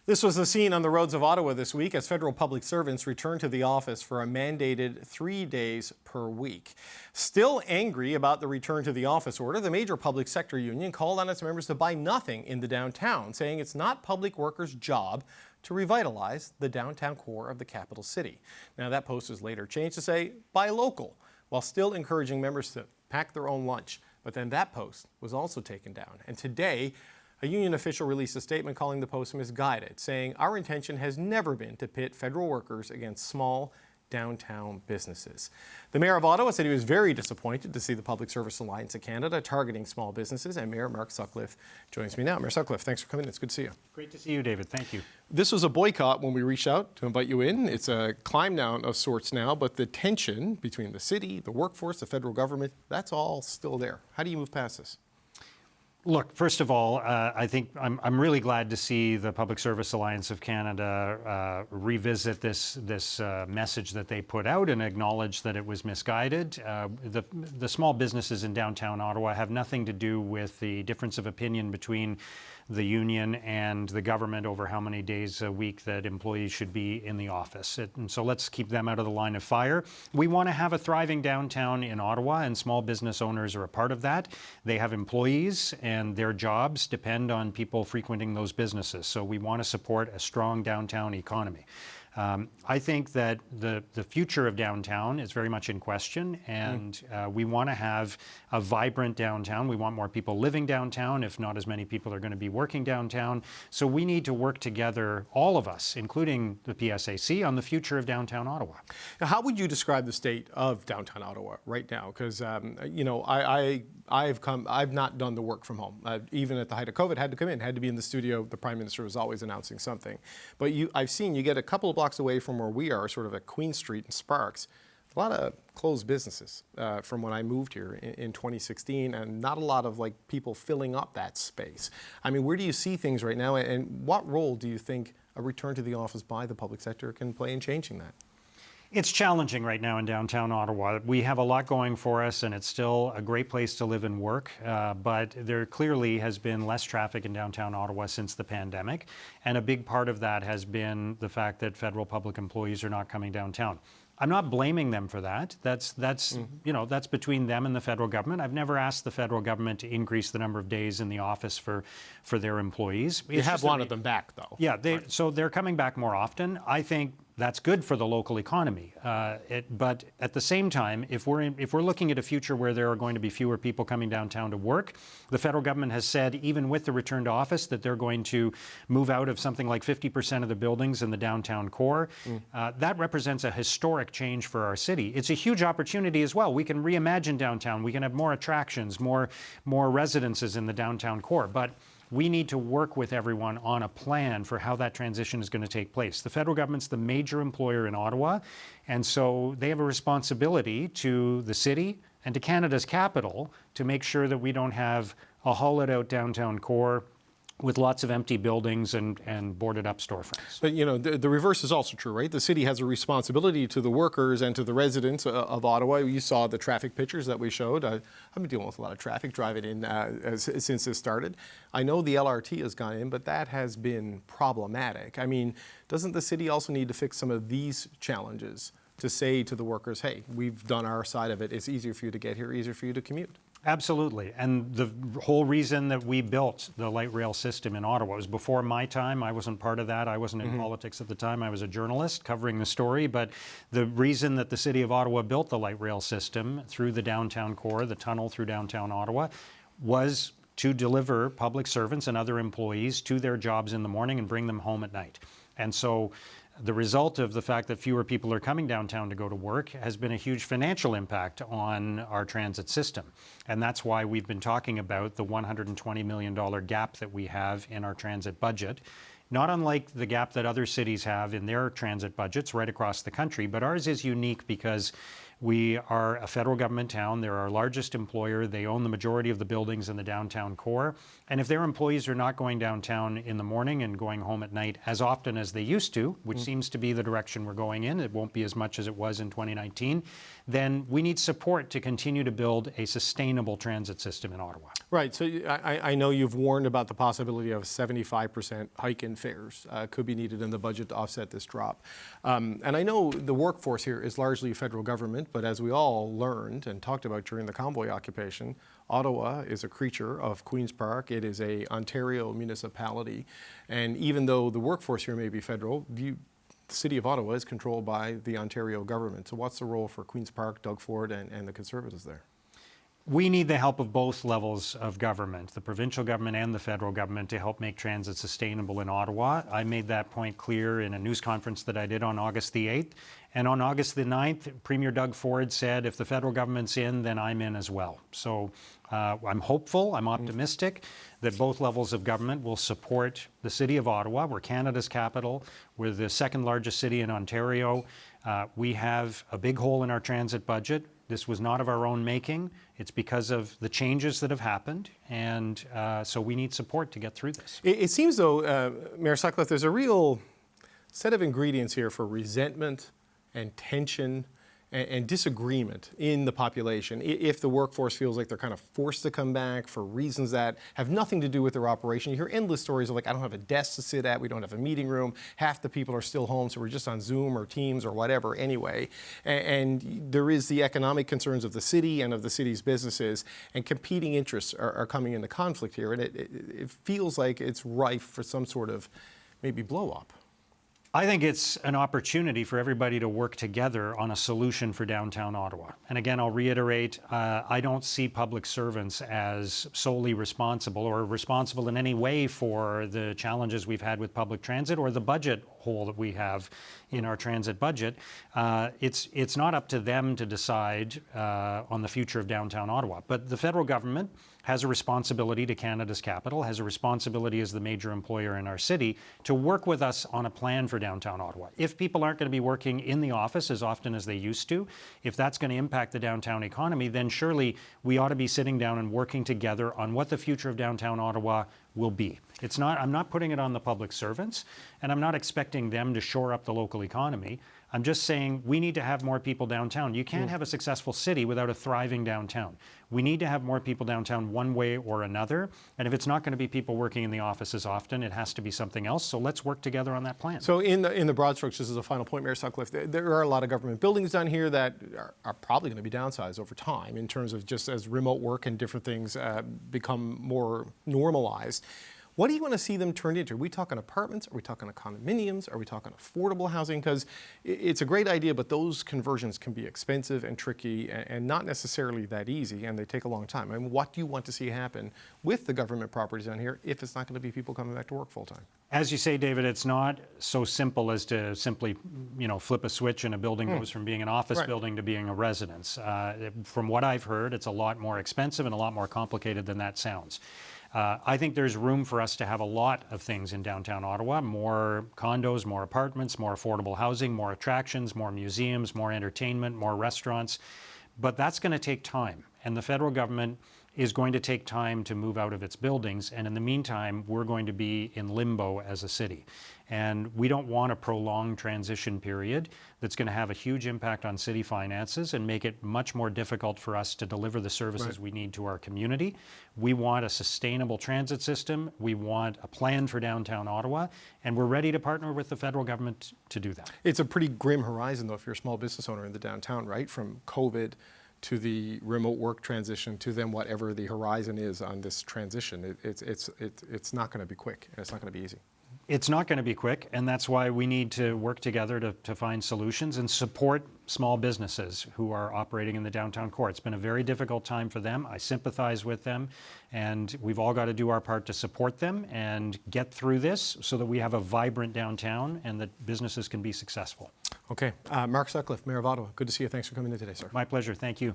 This was the scene on the roads of Ottawa this week as federal public servants returned to the office for a mandated 3 days per week. Still angry about the return to the office order, the major public sector union called on its members to buy nothing in the downtown, saying it's not public workers' job to revitalize the downtown core of the capital city. Now that post was later changed to say buy local, while still encouraging members to pack their own lunch. But then that post was also taken down. And today, a union official released a statement calling the post misguided, saying our intention has never been to pit federal workers against small downtown businesses. The mayor of Ottawa said he was very disappointed to see the Public Service Alliance of Canada targeting small businesses, and Mayor Mark Sutcliffe joins me now. Mayor Sutcliffe, thanks for coming in. It's good to see you. Great to see you, David. Thank you. This was a boycott when we reached out to invite you in. It's a climb down of sorts now, but the tension between the city, the workforce, the federal government, that's all still there. How do you move past this? Look, first of all, I think I'm really glad to see the Public Service Alliance of Canada revisit this message that they put out and acknowledge that it was misguided. The small businesses in downtown Ottawa have nothing to do with the difference of opinion between the union and the government over how many days a week that employees should be in the office. And so let's keep them out of the line of fire. We want to have a thriving downtown in Ottawa, and small business owners are a part of that. They have employees, and their jobs depend on people frequenting those businesses. So we want to support a strong downtown economy. I think that the future of downtown is very much in question, and we want to have a vibrant downtown. We want more people living downtown, if not as many people are going to be working downtown. So we need to work together, all of us, including the PSAC, on the future of downtown Ottawa. Now, how would you describe the state of downtown Ottawa right now? Because you know, I've not done the work from home. Even at the height of COVID, had to come in, had to be in the studio. The Prime Minister was always announcing something. But I've seen you get a couple of blocks away from where we are, sort of at Queen Street and Sparks, a lot of closed businesses from when I moved here in 2016, and not a lot of like people filling up that space. I mean, where do you see things right now, and what role do you think a return to the office by the public sector can play in changing that? It's challenging right now in downtown Ottawa. We have a lot going for us, and it's still a great place to live and work, but there clearly has been less traffic in downtown Ottawa since the pandemic, and a big part of that has been the fact that federal public employees are not coming downtown. I'm not blaming them for that. That's you know, that's between them and the federal government. I've never asked the federal government to increase the number of days in the office for their employees. You have wanted them back, though. Yeah, so they're coming back more often. I think that's good for the local economy. But at the same time, if we're looking at a future where there are going to be fewer people coming downtown to work, the federal government has said, even with the return to office, that they're going to move out of something like 50% of the buildings in the downtown core. That represents a historic change for our city. It's a huge opportunity as well. We can reimagine downtown. We can have more attractions, more residences in the downtown core. But we need to work with everyone on a plan for how that transition is going to take place. The federal government's the major employer in Ottawa, and so they have a responsibility to the city and to Canada's capital to make sure that we don't have a hollowed-out downtown core with lots of empty buildings and boarded up storefronts. But you know, the reverse is also true, right? The city has a responsibility to the workers and to the residents of Ottawa. You saw the traffic pictures that we showed. I've been dealing with a lot of traffic driving in since this started. I know the LRT has gone in, but that has been problematic. I mean, doesn't the city also need to fix some of these challenges to say to the workers, hey, we've done our side of it. It's easier for you to get here, easier for you to commute? Absolutely. And the whole reason that we built the light rail system in Ottawa was before my time. I wasn't part of that. I wasn't in politics at the time. I was a journalist covering the story. But the reason that the city of Ottawa built the light rail system through the downtown core, the tunnel through downtown Ottawa, was to deliver public servants and other employees to their jobs in the morning and bring them home at night. And so the result of the fact that fewer people are coming downtown to go to work has been a huge financial impact on our transit system. And that's why we've been talking about the $120 million gap that we have in our transit budget. Not unlike the gap that other cities have in their transit budgets right across the country, but ours is unique because We are a federal government town. They're our largest employer. They own the majority of the buildings in the downtown core. And if their employees are not going downtown in the morning and going home at night as often as they used to, which seems to be the direction we're going in, it won't be as much as it was in 2019, then we need support to continue to build a sustainable transit system in Ottawa. Right. So I know you've warned about the possibility of a 75% hike in fares could be needed in the budget to offset this drop. And I know the workforce here is largely federal government, but as we all learned and talked about during the convoy occupation, Ottawa is a creature of Queen's Park. It is an Ontario municipality. And even though the workforce here may be federal, the City of Ottawa is controlled by the Ontario government. So what's the role for Queen's Park, Doug Ford, and the Conservatives there? We need the help of both levels of government, the provincial government and the federal government, to help make transit sustainable in Ottawa. I made that point clear in a news conference that I did on August the 8th. And on August the 9th, Premier Doug Ford said, if the federal government's in, then I'm in as well. So I'm hopeful, I'm optimistic that both levels of government will support the City of Ottawa. We're Canada's capital. We're the second largest city in Ontario. We have a big hole in our transit budget. This was not of our own making. It's because of the changes that have happened, and so we need support to get through this. It seems, though, Mayor Sutcliffe, there's a real set of ingredients here for resentment and tension and disagreement in the population if the workforce feels like they're kind of forced to come back for reasons that have nothing to do with their operation. You hear endless stories of like, I don't have a desk to sit at, we don't have a meeting room, half the people are still home, so we're just on Zoom or Teams or whatever anyway. And there is the economic concerns of the city and of the city's businesses, and competing interests are coming into conflict here, and it feels like it's rife for some sort of maybe blow up. I think it's an opportunity for everybody to work together on a solution for downtown Ottawa. And again, I'll reiterate, I don't see public servants as solely responsible or responsible in any way for the challenges we've had with public transit or the budget hole that we have in our transit budget. It's not up to them to decide on the future of downtown Ottawa. But the federal government has a responsibility to Canada's capital, has a responsibility as the major employer in our city to work with us on a plan for downtown Ottawa. If people aren't going to be working in the office as often as they used to, if that's going to impact the downtown economy, then surely we ought to be sitting down and working together on what the future of downtown Ottawa will be. I'm not putting it on the public servants, and I'm not expecting them to shore up the local economy. I'm just saying we need to have more people downtown. You can't have a successful city without a thriving downtown. We need to have more people downtown one way or another. And if it's not going to be people working in the office as often, it has to be something else. So let's work together on that plan. So in the broad strokes, just as a final point, Mayor Sutcliffe, there are a lot of government buildings down here that are probably going to be downsized over time in terms of just as remote work and different things become more normalized. What do you want to see them turned into? Are we talking apartments? Are we talking condominiums? Are we talking affordable housing? Because it's a great idea, but those conversions can be expensive and tricky and not necessarily that easy, and they take a long time. I mean, what do you want to see happen with the government properties down here if it's not going to be people coming back to work full time? As you say, David, it's not so simple as to simply, flip a switch and a building goes from being an office building to being a residence. From what I've heard, it's a lot more expensive and a lot more complicated than that sounds. I think there's room for us to have a lot of things in downtown Ottawa, more condos, more apartments, more affordable housing, more attractions, more museums, more entertainment, more restaurants. But that's going to take time. And the federal government is going to take time to move out of its buildings. And in the meantime, we're going to be in limbo as a city. And we don't want a prolonged transition period that's going to have a huge impact on city finances and make it much more difficult for us to deliver the services we need to our community. We want a sustainable transit system. We want a plan for downtown Ottawa. And we're ready to partner with the federal government to do that. It's a pretty grim horizon, though, if you're a small business owner in the downtown, right? From COVID to the remote work transition to then whatever the horizon is on this transition. It's not going to be quick, and it's not going to be easy. It's not going to be quick, and that's why we need to work together to find solutions and support small businesses who are operating in the downtown core. It's been a very difficult time for them. I sympathize with them, and we've all got to do our part to support them and get through this so that we have a vibrant downtown and that businesses can be successful. Okay. Mark Sutcliffe, Mayor of Ottawa, good to see you. Thanks for coming in today, sir. My pleasure. Thank you.